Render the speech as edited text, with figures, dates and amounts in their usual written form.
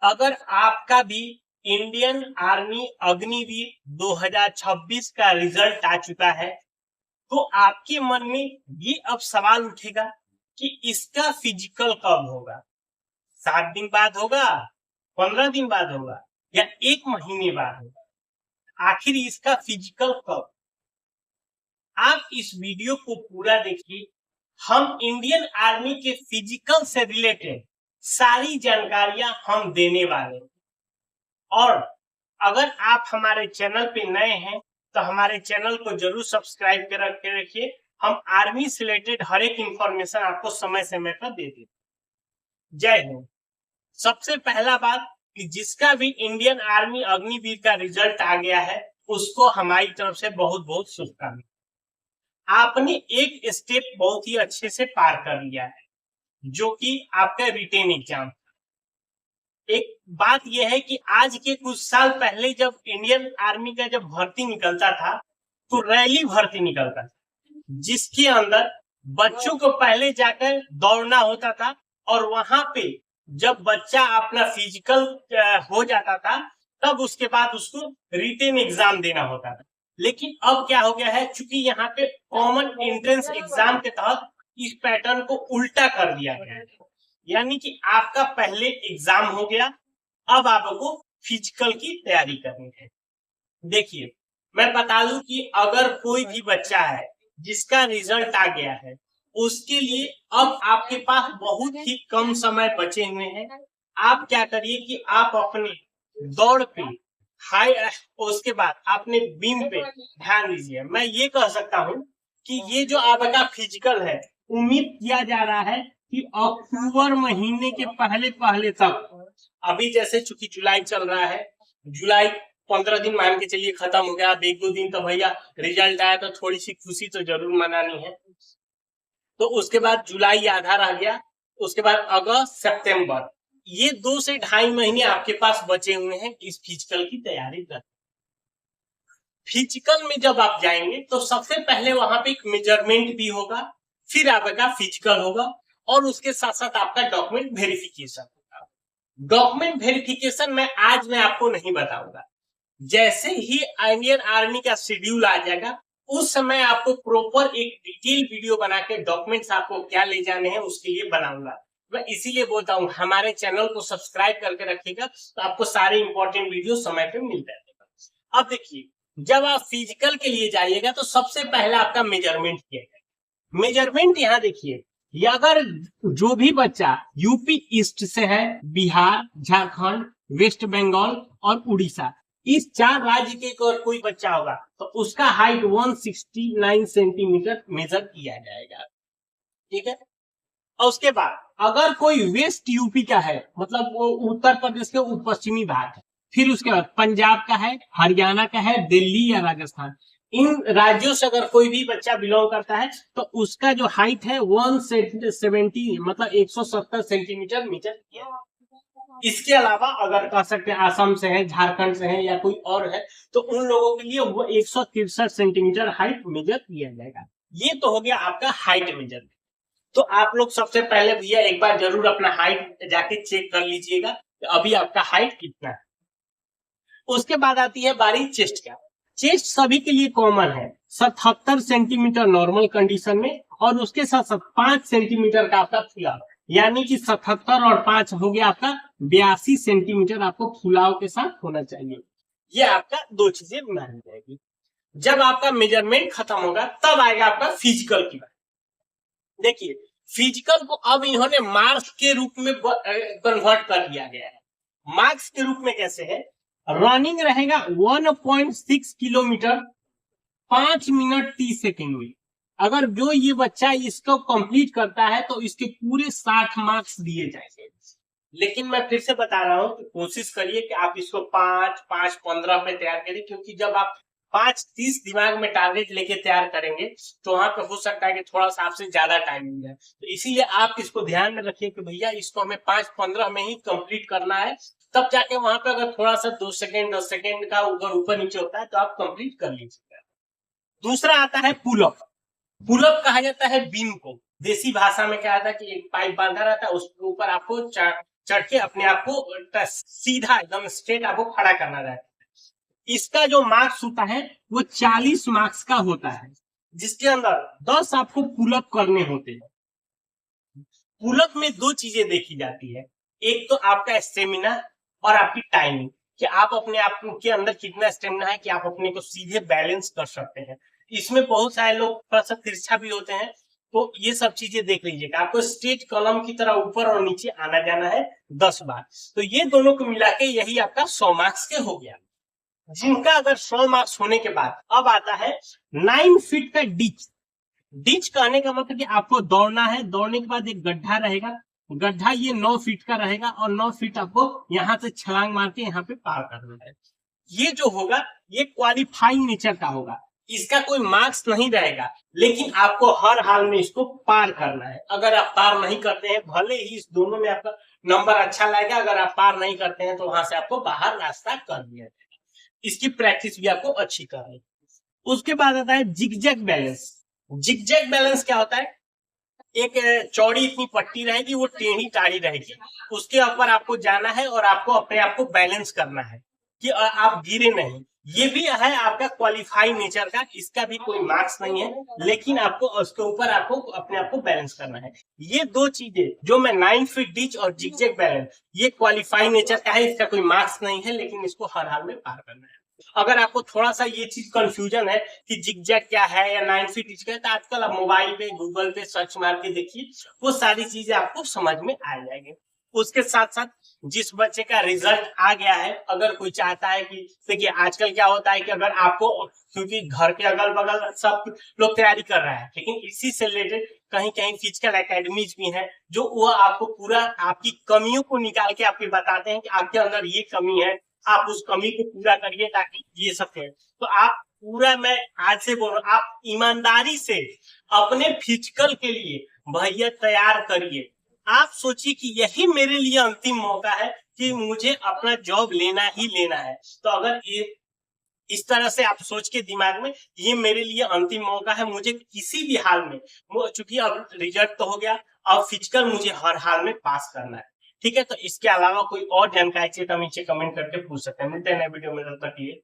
अगर आपका भी इंडियन आर्मी अग्निवीर 2026 का रिजल्ट आ चुका है तो आपके मन में ये अब सवाल उठेगा कि इसका फिजिकल कब होगा। 7 दिन बाद होगा, 15 दिन बाद होगा या 1 महीने बाद होगा। आखिर इसका फिजिकल कब। आप इस वीडियो को पूरा देखिए। हम इंडियन आर्मी के फिजिकल से रिलेटेड सारी जानकारियां हम देने वाले हैं। और अगर आप हमारे चैनल पे नए हैं तो हमारे चैनल को जरूर सब्सक्राइब कर रखिए। हम आर्मी से रिलेटेड हर एक इंफॉर्मेशन आपको समय समय पर दे देते। जय हिंद। सबसे पहला बात कि जिसका भी इंडियन आर्मी अग्निवीर का रिजल्ट आ गया है उसको हमारी तरफ से बहुत बहुत शुभकामनाएं। आपने एक स्टेप बहुत ही अच्छे से पार कर लिया है जो कि आपका रिटेन एग्जाम। एक बात यह है कि आज के कुछ साल पहले जब इंडियन आर्मी का जब भर्ती निकलता था तो रैली भर्ती निकलता था जिसके अंदर बच्चों को पहले जाकर दौड़ना होता था और वहां पे जब बच्चा अपना फिजिकल हो जाता था तब उसके बाद उसको रिटेन एग्जाम देना होता था। लेकिन अब क्या हो गया है, चूंकि यहाँ पे कॉमन एंट्रेंस एग्जाम के तहत इस पैटर्न को उल्टा कर दिया गया है। यानी कि आपका पहले एग्जाम हो गया, अब आपको फिजिकल की तैयारी करनी है। देखिए मैं बता दूं कि अगर कोई भी बच्चा है जिसका रिजल्ट आ गया है उसके लिए अब आपके पास बहुत ही कम समय बचे हुए हैं। आप क्या करिए कि आप अपने दौड़ पे हाई, उसके बाद आपने बीम पे ध्यान दीजिए। मैं ये कह सकता हूं कि ये जो आपका फिजिकल है उम्मीद किया जा रहा है कि अक्टूबर महीने के पहले पहले तक, अभी जैसे चूंकि जुलाई चल रहा है, जुलाई 15 दिन मान के चलिए खत्म हो गया। अब 1-2 दिन तो भैया रिजल्ट आया तो थोड़ी सी खुशी तो जरूर मनानी है। तो उसके बाद जुलाई आधा रह गया, उसके बाद अगस्त सितंबर, ये 2 से 2.5 महीने आपके पास बचे हुए हैं इस फिजिकल की तैयारी कर। फिजिकल में जब आप जाएंगे तो सबसे पहले वहां पे एक मेजरमेंट भी होगा, फिर आपका फिजिकल होगा और उसके साथ साथ आपका डॉक्यूमेंट वेरिफिकेशन होगा। डॉक्यूमेंट वेरिफिकेशन में आज मैं आपको नहीं बताऊंगा। जैसे ही इंडियन आर्मी का शेड्यूल आ जाएगा उस समय आपको प्रॉपर एक डिटेल वीडियो बना के डॉक्यूमेंट्स आपको क्या ले जाने हैं उसके लिए बनाऊंगा। मैं इसीलिए बोलता हूँ हमारे चैनल को सब्सक्राइब करके रखिएगा तो आपको सारे इंपॉर्टेंट वीडियो समय पे मिल जाएगा। अब देखिए जब आप फिजिकल के लिए जाइएगा तो सबसे पहला आपका मेजरमेंट किया जाएगा। मेजरमेंट यहाँ देखिए, अगर जो भी बच्चा यूपी ईस्ट से है, बिहार, झारखंड, वेस्ट बंगाल और उड़ीसा, इस 4 राज्य के कोई बच्चा होगा तो उसका हाइट 169 सेंटीमीटर मेजर किया जाएगा। ठीक है। और उसके बाद अगर कोई वेस्ट यूपी का है, मतलब वो उत्तर प्रदेश के पश्चिमी भाग है, फिर उसके बाद पंजाब का है, हरियाणा का है, दिल्ली या राजस्थान, इन राज्यों से अगर कोई भी बच्चा बिलोंग करता है तो उसका जो हाइट है 170 मतलब 170 सेंटीमीटर मेजर किया। इसके अलावा अगर कह सकते हैं आसाम से है, झारखंड से है या कोई और है तो उन लोगों के लिए वो 163 सेंटीमीटर हाइट मेजर किया जाएगा। ये तो हो गया आपका हाइट मेजर। तो आप लोग सबसे पहले भैया एक बार जरूर अपना हाइट जाके चेक कर लीजिएगा अभी आपका हाइट कितना है। उसके बाद आती है बारी चेस्ट का। चेस्ट सभी के लिए कॉमन है, 77 सेंटीमीटर नॉर्मल कंडीशन में और उसके साथ साथ 5 सेंटीमीटर का आपका फुलाव, यानी कि 77 और 5 हो गया आपका 82 सेंटीमीटर आपको फुलाव के साथ होना चाहिए। ये आपका 2 चीजें मानी जाएगी। जब आपका मेजरमेंट खत्म होगा तब आएगा आपका फिजिकल की बात। देखिए फिजिकल को अब इन्होंने मार्क्स के रूप में कन्वर्ट कर दिया गया है। मार्क्स के रूप में कैसे है, रनिंग रहेगा 1.6 किलोमीटर 5 मिनट 30 सेकेंड में। अगर जो ये बच्चा इसको कंप्लीट करता है तो इसके पूरे 60 मार्क्स दिए जाएंगे। लेकिन मैं फिर से बता रहा हूं कि कोशिश करिए कि आप इसको 5-5-15 पे तैयार करिए, क्योंकि जब आप 5-30 दिमाग में टारगेट लेके तैयार करेंगे तो वहां पे हो सकता है कि थोड़ा सा आपसे ज्यादा टाइम मिल जाए। तो इसीलिए आप इसको ध्यान में रखिए कि भैया इसको हमें 5-15 में ही कंप्लीट करना है। तब जाके वहां पे अगर थोड़ा सा 2 सेकेंड 10 सेकेंड का ऊपर नीचे होता है तो आप कंप्लीट कर लीजिएगा। दूसरा आता है पुलअप। पुलअप कहा जाता है बीम को। देसी भाषा में क्या आता है कि एक पाइप बांधा रहता है, उसके ऊपर आपको चढ़ के अपने आप को सीधा एकदम स्ट्रेट आपको खड़ा करना रहता है। इसका जो मार्क्स होता है वो 40 मार्क्स का होता है, जिसके अंदर 10 आपको पुलअप करने होते हैं। पुलअप में दो चीजें देखी जाती है, एक तो आपका स्टेमिना और आपकी टाइमिंग, कि आप अपने आप के अंदर कितना स्टेमिना है कि आप अपने को सीधे बैलेंस कर सकते हैं। इसमें बहुत सारे लोग थोड़ा सा तिरछा भी होते हैं, तो ये सब चीजें देख लीजिएगा। आपको स्ट्रेट कॉलम की तरह ऊपर और नीचे आना जाना है 10 बार। तो ये दोनों को मिला के यही आपका 100 मार्क्स के हो गया। जिनका अगर 100 मार्क्स होने के बाद अब आता है 9 फीट का डिच। डिच कहने का मतलब कि आपको दौड़ना है, दौड़ने के बाद एक गड्ढा रहेगा, गड्ढा ये 9 फीट का रहेगा और 9 फीट आपको यहाँ से छलांग मार के यहाँ पे पार करना है। ये जो होगा ये क्वालिफाइंग नेचर का होगा, इसका कोई मार्क्स नहीं रहेगा, लेकिन आपको हर हाल में इसको पार करना है। अगर आप पार नहीं करते हैं, भले ही इस दोनों में आपका नंबर अच्छा लगेगा, अगर आप पार नहीं करते हैं तो वहां से आपको बाहर रास्ता कर दिया जाएगा। इसकी प्रैक्टिस भी आपको अच्छी करनी। उसके बाद आता है जिगजैग बैलेंस। जिगजैग बैलेंस क्या होता है? एक चौड़ी इतनी पट्टी रहेगी, वो टेढ़ी टाढ़ी रहेगी, उसके ऊपर आपको जाना है और आपको अपने आप को बैलेंस करना है कि आप गिरे नहीं। ये भी है आपका क्वालिफाई नेचर का, इसका भी कोई मार्क्स नहीं है, लेकिन आपको उसके ऊपर आपको अपने आप को बैलेंस करना है। ये दो चीजें जो मैं 9 फीट डिच और जिगजैग बैलेंस, ये क्वालिफाई नेचर का है, इसका कोई मार्क्स नहीं है, लेकिन इसको हर हाल में पार करना है। अगर आपको थोड़ा सा ये चीज कंफ्यूजन है कि जिगजैग क्या है या 9 फीट डिच क्या है, तो आजकल आप मोबाइल पे गूगल पे सर्च मार के देखिए, वो सारी चीजें आपको समझ में आ जाएंगे। उसके साथ साथ जिस बच्चे का रिजल्ट आ गया है, अगर कोई चाहता है कि देखिए आजकल क्या होता है कि अगर आपको, क्योंकि घर के अगल बगल सब लोग तैयारी कर रहा है, लेकिन इसी से रिलेटेड कहीं कहीं फिजिकल एकेडमीज भी हैं जो वो आपको पूरा आपकी कमियों को निकाल के आपको बताते हैं कि आपके अंदर ये कमी है, आप उस कमी को पूरा करिए ताकि ये सब है। तो आप पूरा, मैं आज से बोल रहा हूँ, आप ईमानदारी से अपने फिजिकल के लिए भैया तैयार करिए। आप सोचिए कि यही मेरे लिए अंतिम मौका है कि मुझे अपना जॉब लेना ही लेना है। तो अगर ये इस तरह से आप सोच के दिमाग में, ये मेरे लिए अंतिम मौका है, मुझे किसी भी हाल में, चूंकि अब रिजल्ट तो हो गया, अब फिजिकल मुझे हर हाल में पास करना है। ठीक है, तो इसके अलावा कोई और जानकारी चाहिए तो नीचे कमेंट करके पूछ सकते हैं। मिलते हैं नए वीडियो में, तब तक के लिए